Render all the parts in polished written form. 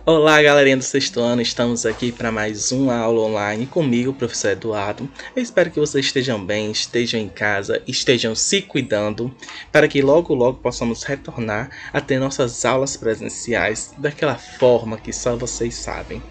Olá, galerinha do sexto ano, estamos aqui para mais uma aula online comigo, professor Eduardo. Eu espero que vocês estejam bem, estejam em casa, estejam se cuidando, para que logo possamos retornar a ter nossas aulas presenciais daquela forma que só vocês sabem.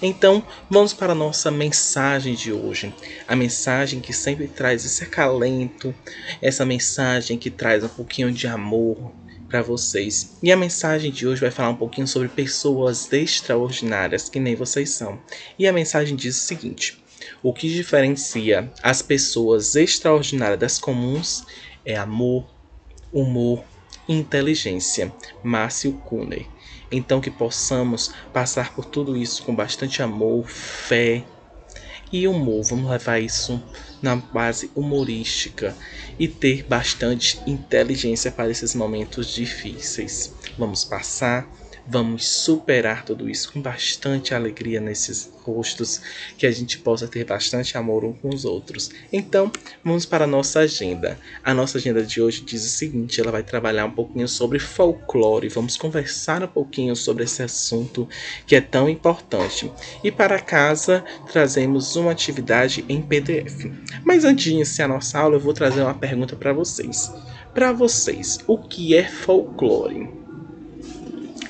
Então, vamos para a nossa mensagem de hoje. A mensagem que sempre traz esse acalento, essa mensagem que traz um pouquinho de amor para vocês. E a mensagem de hoje vai falar um pouquinho sobre pessoas extraordinárias, que nem vocês são. E a mensagem diz o seguinte: o que diferencia as pessoas extraordinárias das comuns é amor, humor e inteligência. Márcio Cunha. Então que possamos passar por tudo isso com bastante amor, fé e humor. Vamos levar isso na base humorística e ter bastante inteligência para esses momentos difíceis. Vamos passar, vamos superar tudo isso com bastante alegria nesses rostos, que a gente possa ter bastante amor uns com os outros. Então, vamos para a nossa agenda. A nossa agenda de hoje diz o seguinte: ela vai trabalhar um pouquinho sobre folclore. Vamos conversar um pouquinho sobre esse assunto que é tão importante. E para casa, trazemos uma atividade em PDF. Mas antes de iniciar a nossa aula, eu vou trazer uma pergunta para vocês. Para vocês, o que é folclore?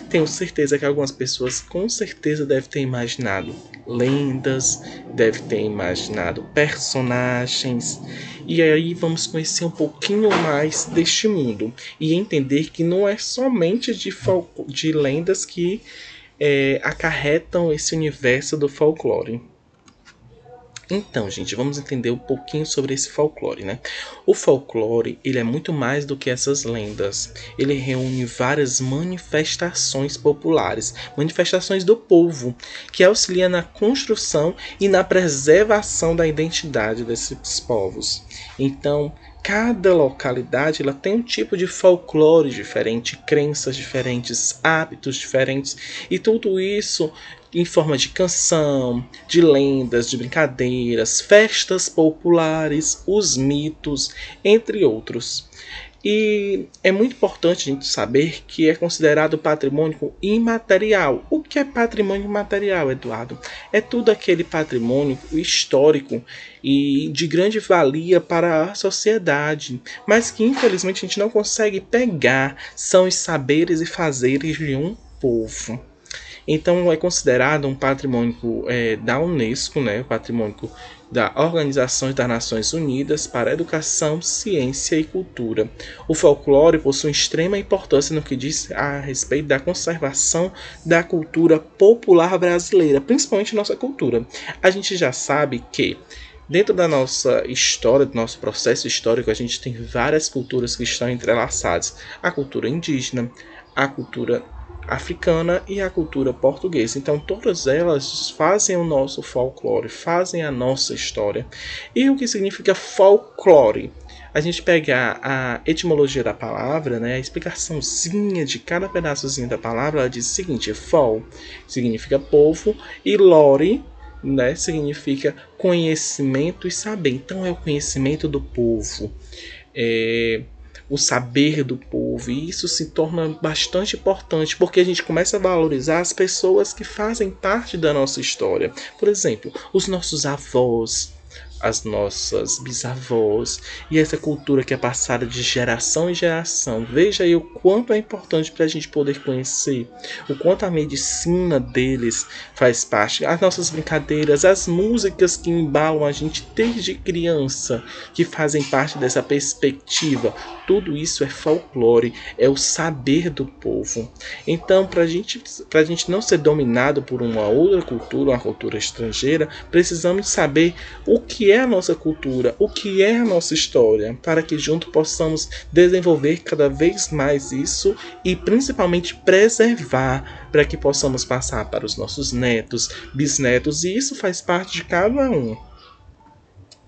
Tenho certeza que algumas pessoas com certeza devem ter imaginado lendas, devem ter imaginado personagens. E aí vamos conhecer um pouquinho mais deste mundo e entender que não é somente de lendas que acarretam esse universo do folclore. Então, gente, vamos entender um pouquinho sobre esse folclore, né? O folclore, ele é muito mais do que essas lendas. Ele reúne várias manifestações populares, manifestações do povo, que auxiliam na construção e na preservação da identidade desses povos. Então, cada localidade ela tem um tipo de folclore diferente, crenças diferentes, hábitos diferentes, e tudo isso em forma de canção, de lendas, de brincadeiras, festas populares, os mitos, entre outros. E é muito importante a gente saber que é considerado patrimônio imaterial. O que é patrimônio imaterial, Eduardo? É tudo aquele patrimônio histórico e de grande valia para a sociedade, mas que infelizmente a gente não consegue pegar. São os saberes e fazeres de um povo. Então é considerado um patrimônio da Unesco, né, patrimônio da Organização das Nações Unidas para a Educação, Ciência e Cultura. O folclore possui extrema importância no que diz a respeito da conservação da cultura popular brasileira, principalmente nossa cultura. A gente já sabe que dentro da nossa história, do nosso processo histórico, a gente tem várias culturas que estão entrelaçadas. A cultura indígena, a cultura africana e a cultura portuguesa. Então todas elas fazem o nosso folclore, fazem a nossa história. E o que significa folclore? A gente pegar a etimologia da palavra, né, a explicaçãozinha de cada pedaçozinho da palavra, ela diz o seguinte: fol significa povo e lore, né, significa conhecimento e saber. Então é o conhecimento do povo. O saber do povo, e isso se torna bastante importante porque a gente começa a valorizar as pessoas que fazem parte da nossa história. Por exemplo, os nossos avós, as nossas bisavós, e essa cultura que é passada de geração em geração. Veja aí o quanto é importante para a gente poder conhecer, o quanto a medicina deles faz parte, as nossas brincadeiras, as músicas que embalam a gente desde criança, que fazem parte dessa perspectiva. Tudo isso é folclore, é o saber do povo. Então, para a gente não ser dominado por uma outra cultura, uma cultura estrangeira, precisamos saber o que é a nossa cultura, o que é a nossa história, para que juntos possamos desenvolver cada vez mais isso e principalmente preservar, para que possamos passar para os nossos netos, bisnetos, e isso faz parte de cada um.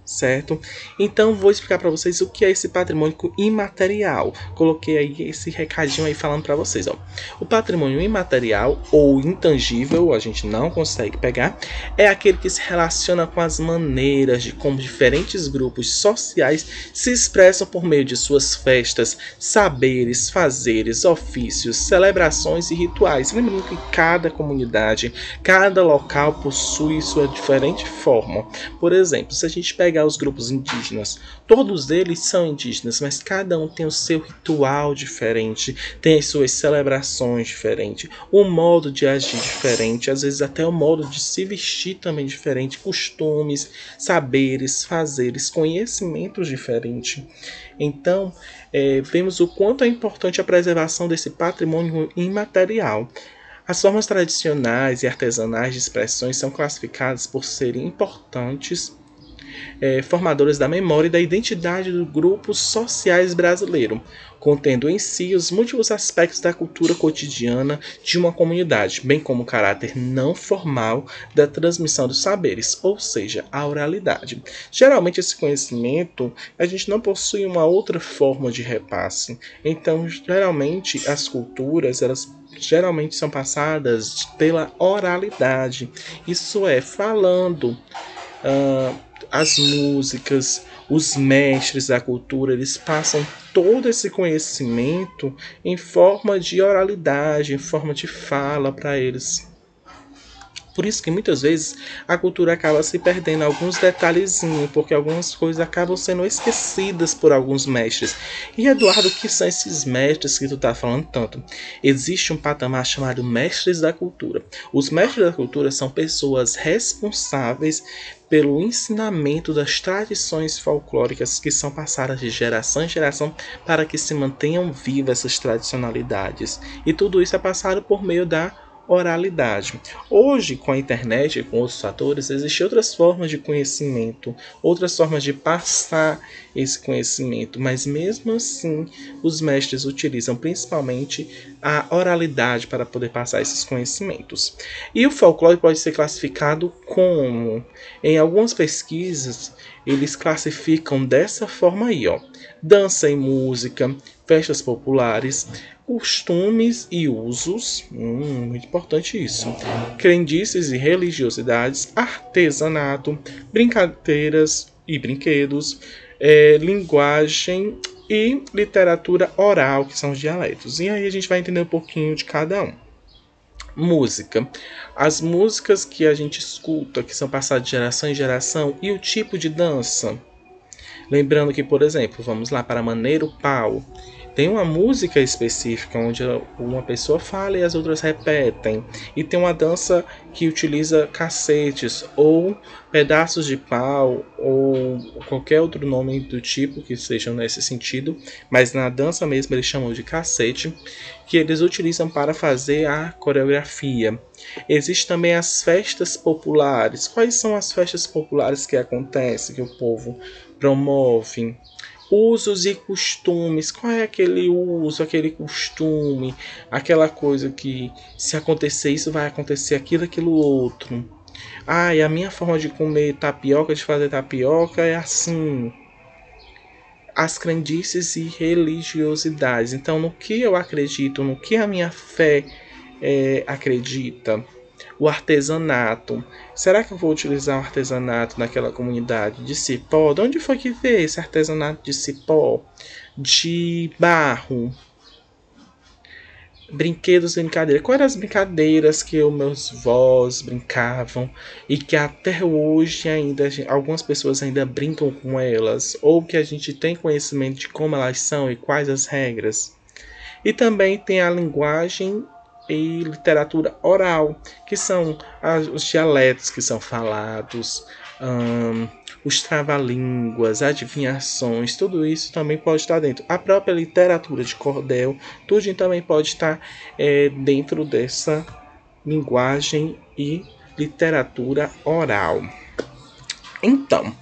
certo? Então vou explicar para vocês o que é esse patrimônio imaterial. Coloquei aí esse recadinho aí falando para vocês, ó. O patrimônio imaterial ou intangível, a gente não consegue pegar, é aquele que se relaciona com as maneiras de como diferentes grupos sociais se expressam por meio de suas festas, saberes, fazeres, ofícios, celebrações e rituais. Lembrando que cada comunidade, cada local possui sua diferente forma. Por exemplo, se a gente pegar os grupos indígenas, todos eles são indígenas, mas cada um tem o seu ritual diferente, tem as suas celebrações diferentes, o modo de agir diferente, às vezes até o modo de se vestir também diferente, costumes, saberes, fazeres, conhecimentos diferentes. Então, vemos o quanto é importante a preservação desse patrimônio imaterial. As formas tradicionais e artesanais de expressões são classificadas por serem importantes formadoras da memória e da identidade dos grupos sociais brasileiros, contendo em si os múltiplos aspectos da cultura cotidiana de uma comunidade, bem como o caráter não formal da transmissão dos saberes, ou seja, a oralidade. Geralmente esse conhecimento a gente não possui uma outra forma de repasse, então geralmente as culturas elas geralmente são passadas pela oralidade, isso é, falando. As músicas, os mestres da cultura, eles passam todo esse conhecimento em forma de oralidade, em forma de fala para eles. Por isso que muitas vezes a cultura acaba se perdendo alguns detalhezinhos, porque algumas coisas acabam sendo esquecidas por alguns mestres. E Eduardo, o que são esses mestres que tu tá falando tanto? Existe um patamar chamado mestres da cultura. Os mestres da cultura são pessoas responsáveis pelo ensinamento das tradições folclóricas que são passadas de geração em geração para que se mantenham vivas essas tradicionalidades. E tudo isso é passado por meio da oralidade. Hoje, com a internet e com outros fatores, existem outras formas de conhecimento, outras formas de passar esse conhecimento, mas mesmo assim, os mestres utilizam principalmente a oralidade para poder passar esses conhecimentos. E o folclore pode ser classificado como, em algumas pesquisas, eles classificam dessa forma aí, ó: dança e música, festas populares, costumes e usos, muito importante isso, crendices e religiosidades, artesanato, brincadeiras e brinquedos, linguagem e literatura oral, que são os dialetos. E aí a gente vai entender um pouquinho de cada um. Música. As músicas que a gente escuta, que são passadas de geração em geração, e o tipo de dança. Lembrando que, por exemplo, vamos lá para Maneiro Pau. Tem uma música específica onde uma pessoa fala e as outras repetem. E tem uma dança que utiliza cacetes ou pedaços de pau ou qualquer outro nome do tipo que seja nesse sentido. Mas na dança mesmo eles chamam de cacete, que eles utilizam para fazer a coreografia. Existem também as festas populares. Quais são as festas populares que acontecem, que o povo promove? Usos e costumes. Qual é aquele uso, aquele costume, aquela coisa que se acontecer isso vai acontecer aquilo outro. E a minha forma de comer tapioca, de fazer tapioca é assim. As crendices e religiosidades. Então, no que eu acredito, no que a minha fé acredita. O artesanato. Será que eu vou utilizar o artesanato naquela comunidade de cipó? De onde foi que veio esse artesanato de cipó? De barro? Brinquedos e brincadeiras. Quais eram as brincadeiras que os meus vós brincavam e que até hoje ainda algumas pessoas ainda brincam com elas? Ou que a gente tem conhecimento de como elas são e quais as regras? E também tem a linguagem e literatura oral, que são os dialetos que são falados, os trava-línguas, adivinhações, tudo isso também pode estar dentro. A própria literatura de cordel, tudo também pode estar dentro dessa linguagem e literatura oral. Então,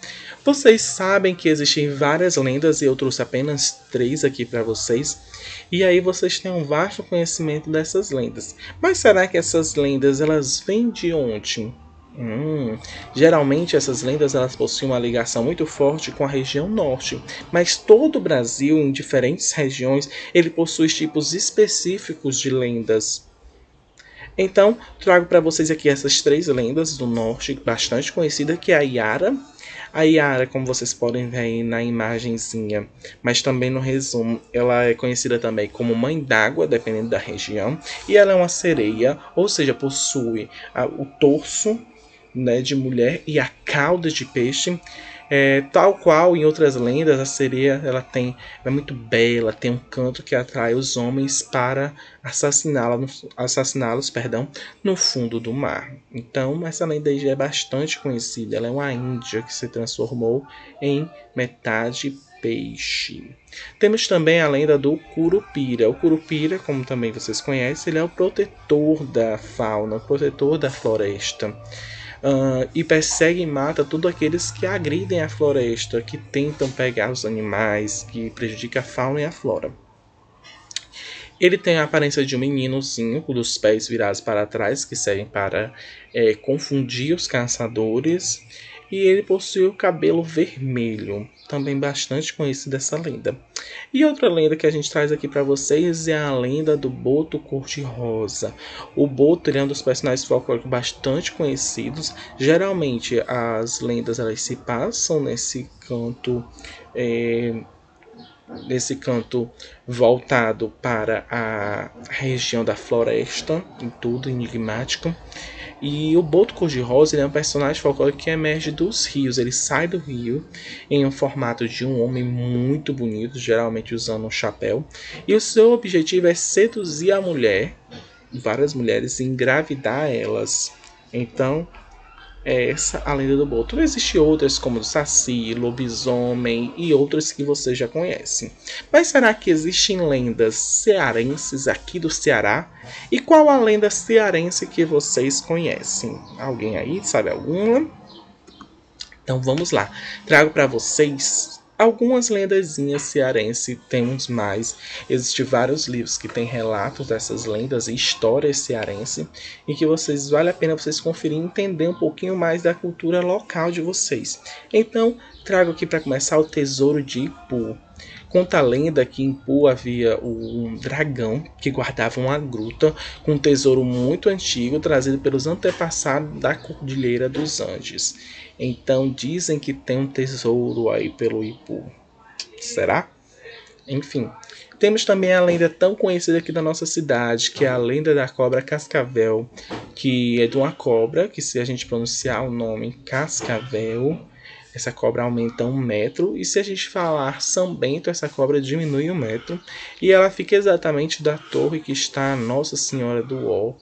vocês sabem que existem várias lendas e eu trouxe apenas 3 aqui para vocês. E aí vocês têm um vasto conhecimento dessas lendas. Mas será que essas lendas elas vêm de onde? Hum, Geralmente essas lendas elas possuem uma ligação muito forte com a região norte, mas todo o Brasil, em diferentes regiões, ele possui tipos específicos de lendas. Então, trago para vocês aqui essas três lendas do norte, bastante conhecida, que é a Iara. A Iara, como vocês podem ver aí na imagenzinha, mas também no resumo, ela é conhecida também como Mãe d'Água, dependendo da região. E ela é uma sereia, ou seja, possui o torso, né, de mulher e a cauda de peixe. Tal qual em outras lendas, a sereia ela é muito bela, tem um canto que atrai os homens para assassiná-los, perdão, no fundo do mar. Então, essa lenda aí já é bastante conhecida. Ela é uma índia que se transformou em metade peixe. Temos também a lenda do Curupira. O Curupira, como também vocês conhecem, ele é o protetor da fauna, o protetor da floresta. E persegue e mata todos aqueles que agridem a floresta, que tentam pegar os animais, que prejudicam a fauna e a flora. Ele tem a aparência de um meninozinho, com os pés virados para trás, que servem para confundir os caçadores. E ele possui o cabelo vermelho, também bastante conhecida essa lenda. E outra lenda que a gente traz aqui para vocês é a lenda do Boto Cor-de-Rosa. O Boto é um dos personagens folclóricos bastante conhecidos. Geralmente as lendas elas se passam nesse canto voltado para a região da floresta, em tudo enigmático. E o Boto Cor-de-Rosa é um personagem folclórico que emerge dos rios. Ele sai do rio em um formato de um homem muito bonito, geralmente usando um chapéu. E o seu objetivo é seduzir a mulher, várias mulheres, e engravidar elas. Então, é essa a lenda do Boto. Existem outras como o Saci, Lobisomem e outras que você já conhece. Mas será que existem lendas cearenses aqui do Ceará? E qual a lenda cearense que vocês conhecem? Alguém aí sabe alguma? Então vamos lá. Trago para vocês algumas lendazinhas cearenses, temos mais. Existem vários livros que têm relatos dessas lendas e histórias cearenses e que vale a pena vocês conferir e entender um pouquinho mais da cultura local de vocês. Então, trago aqui para começar o Tesouro de Ipu. Conta a lenda que em Ipu havia um dragão que guardava uma gruta com um tesouro muito antigo trazido pelos antepassados da Cordilheira dos Andes. Então dizem que tem um tesouro aí pelo Ipu. Será? Enfim. Temos também a lenda tão conhecida aqui da nossa cidade, que é a lenda da cobra cascavel, que é de uma cobra, que se a gente pronunciar o nome cascavel, essa cobra aumenta 1 metro, e se a gente falar São Bento, essa cobra diminui 1 metro, e ela fica exatamente da torre que está a Nossa Senhora do Ó.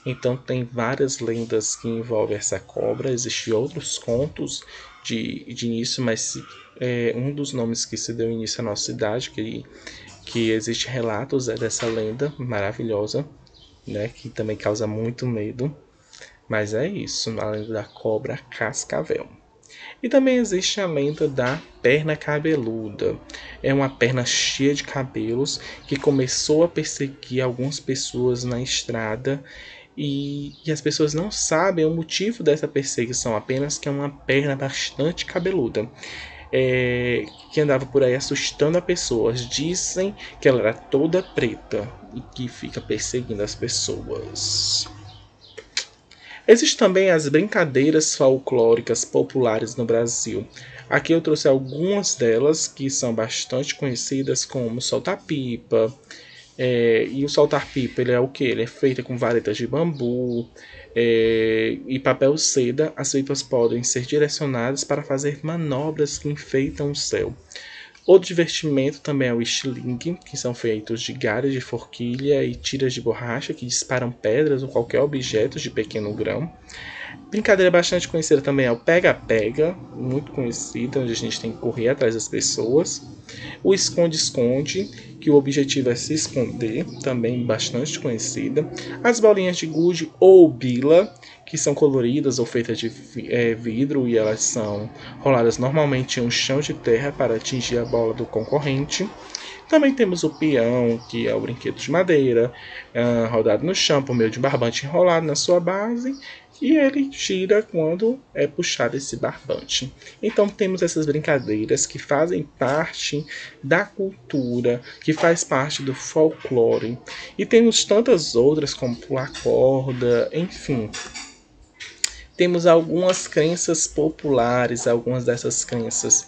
Então tem várias lendas que envolvem essa cobra, existem outros contos de início, mas um dos nomes que se deu início à nossa cidade, que existe relatos dessa lenda maravilhosa, né, que também causa muito medo, mas é isso, a lenda da cobra cascavel. E também existe a lenda da perna cabeluda. É uma perna cheia de cabelos que começou a perseguir algumas pessoas na estrada e as pessoas não sabem o motivo dessa perseguição, apenas que é uma perna bastante cabeluda. Que andava por aí assustando as pessoas. Dizem que ela era toda preta e que fica perseguindo as pessoas. Existem também as brincadeiras folclóricas populares no Brasil. Aqui eu trouxe algumas delas que são bastante conhecidas, como soltar-pipa. E o soltar-pipa ele é o que? Ele é feito com varetas de bambu e papel seda. As pipas podem ser direcionadas para fazer manobras que enfeitam o céu. Outro divertimento também é o estilingue, que são feitos de galhos de forquilha e tiras de borracha que disparam pedras ou qualquer objeto de pequeno grão. Brincadeira bastante conhecida também é o pega-pega, muito conhecida, onde a gente tem que correr atrás das pessoas. O esconde-esconde, que o objetivo é se esconder, também bastante conhecida. As bolinhas de gude ou bila, que são coloridas ou feitas de vidro e elas são roladas normalmente em um chão de terra para atingir a bola do concorrente. Também temos o peão, que é o brinquedo de madeira, rodado no chão por meio de um barbante enrolado na sua base, e ele gira quando é puxado esse barbante. Então temos essas brincadeiras que fazem parte da cultura, que faz parte do folclore. E temos tantas outras como pular corda, enfim. Temos algumas crenças populares, algumas dessas crenças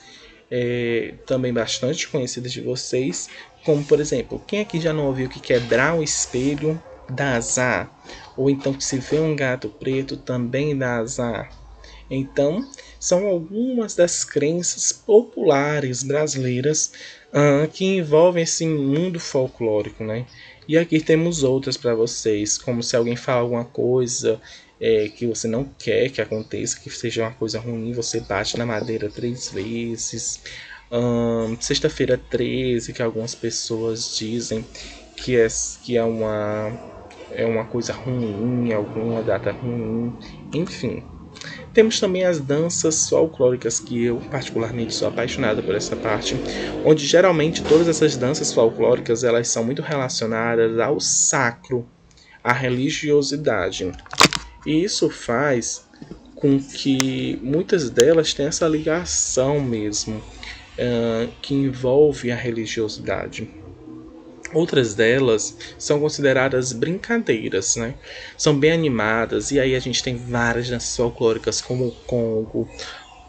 também bastante conhecidas de vocês, como por exemplo, quem aqui já não ouviu que quebrar um espelho dá azar? Ou então que se vê um gato preto também dá azar? Então, são algumas das crenças populares brasileiras que envolvem esse mundo folclórico, né? E aqui temos outras para vocês, como se alguém fala alguma coisa que você não quer que aconteça, que seja uma coisa ruim, você bate na madeira 3 vezes. Sexta-feira 13, que algumas pessoas dizem que é uma coisa ruim, alguma data ruim, enfim. Temos também as danças folclóricas, que eu particularmente sou apaixonado por essa parte, onde geralmente todas essas danças folclóricas elas são muito relacionadas ao sacro, à religiosidade. E isso faz com que muitas delas tenham essa ligação mesmo, que envolve a religiosidade. Outras delas são consideradas brincadeiras, né? São bem animadas, e aí a gente tem várias danças folclóricas, como o Congo,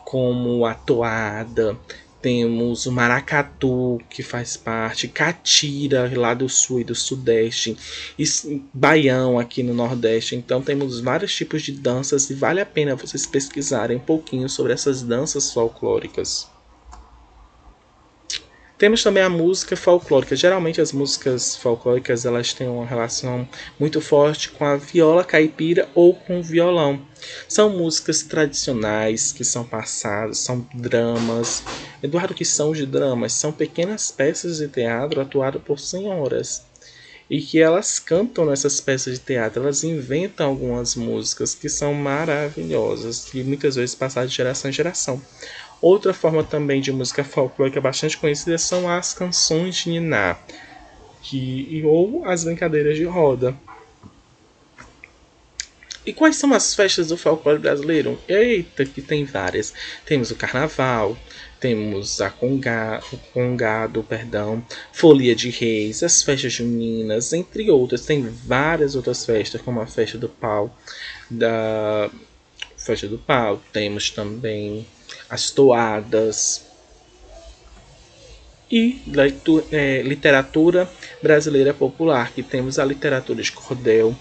como a toada, temos o maracatu, que faz parte, catira lá do sul e do sudeste, e baião aqui no nordeste. Então temos vários tipos de danças e vale a pena vocês pesquisarem um pouquinho sobre essas danças folclóricas. Temos também a música folclórica. Geralmente as músicas folclóricas elas têm uma relação muito forte com a viola caipira ou com o violão. São músicas tradicionais que são passadas, são dramas. Eduardo, que são de dramas? São pequenas peças de teatro atuadas por senhoras. E que elas cantam nessas peças de teatro, elas inventam algumas músicas que são maravilhosas e muitas vezes passadas de geração em geração. Outra forma também de música folclórica bastante conhecida são as canções de niná, ou as brincadeiras de roda. E quais são as festas do folclore brasileiro? Eita, que tem várias. Temos o carnaval, temos o congado, folia de reis, as festas juninas, entre outras. Tem várias outras festas, como a festa do pau, temos também as toadas e literatura brasileira popular, que temos a literatura de cordel,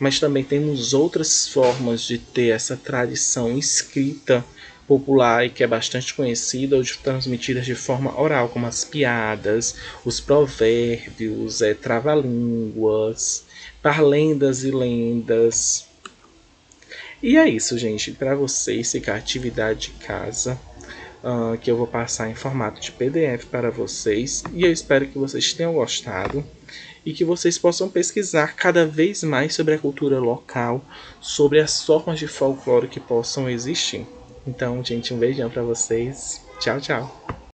mas também temos outras formas de ter essa tradição escrita popular e que é bastante conhecida ou transmitida de forma oral, como as piadas, os provérbios, trava-línguas, parlendas e lendas. E é isso, gente, para vocês ficar atividade de casa, que eu vou passar em formato de PDF para vocês, e eu espero que vocês tenham gostado e que vocês possam pesquisar cada vez mais sobre a cultura local, sobre as formas de folclore que possam existir. Então, gente, um beijão para vocês. Tchau, tchau.